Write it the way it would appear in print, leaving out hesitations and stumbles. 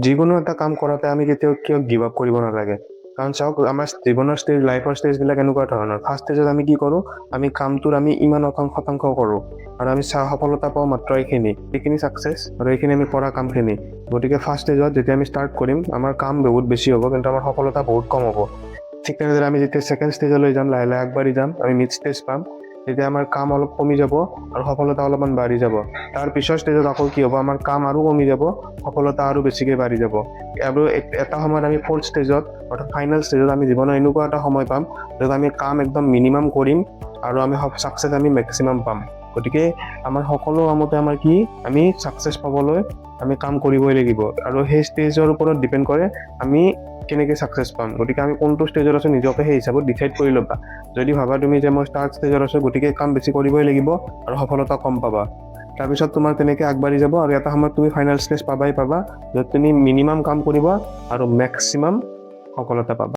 যিকোনো এটা কাম কৰাতে আমি কেতিয়াও কিয় গিভ আপ কৰিব নালাগে। কাৰণ চাওক আমাৰ জীৱনৰ ষ্টেজ লাইফৰ ষ্টেজবিলাক এনেকুৱা ধৰণৰ। ফাৰ্ষ্ট ষ্টেজত আমি কি কৰোঁ, আমি কামটোৰ আমি ইমান শতাংশ কৰোঁ আৰু আমি সফলতা পাওঁ মাত্ৰ এইখিনি ছাকচেছ আৰু এইখিনি আমি কৰা কামখিনি। গতিকে ফাৰ্ষ্ট ষ্টেজত যেতিয়া আমি ষ্টাৰ্ট কৰিম আমাৰ কাম বহুত বেছি হ'ব কিন্তু আমাৰ সফলতা বহুত কম হ'ব। ঠিক তেনেদৰে আমি যেতিয়া ছেকেণ্ড ষ্টেজলৈ যাম, লাহে লাহে আগবাঢ়ি যাম, আমি মিড ষ্টেজ পাম, তেতিয়া আমাৰ কাম অলপ কমি যাব আৰু সফলতা অলপমান বাঢ়ি যাব। তাৰ পিছৰ ষ্টেজত আকৌ কি হ'ব, আমাৰ কাম আৰু কমি যাব, সফলতা আৰু বেছিকৈ বাঢ়ি যাব। আৰু এটা সময়ত আমি ফ'ৰ্থ ষ্টেজত অৰ্থাৎ ফাইনেল ষ্টেজত আমি জীৱনৰ এনেকুৱা এটা সময় পাম য'ত আমি কাম একদম মিনিমাম কৰিম আৰু আমি ছাকচেছ আমি মেক্সিমাম পাম। গতিকে আমাৰ সকলো কামতে আমাৰ কি, আমি ছাকচেছ পাবলৈ আমি কাম কৰিবই লাগিব আৰু সেই ষ্টেজৰ ওপৰত ডিপেণ্ড কৰে আমি কেনেকৈ ছাকচেছ পাম। গতিকে আমি কোনটো ষ্টেজত আছোঁ নিজকে সেই হিচাপত ডিচাইড কৰি ল'বা। যদি ভাবা তুমি যে মই ষ্টাৰ্ট ষ্টেজত আছোঁ গতিকে কাম বেছি কৰিবই লাগিব আৰু সফলতা কম পাবা, তাৰপিছত তোমাৰ তেনেকৈ আগবাঢ়ি যাব আৰু এটা সময়ত তুমি ফাইনেল ষ্টেজ পাবা য'ত তুমি মিনিমাম কাম কৰিবা আৰু মেক্সিমাম সফলতা পাবা।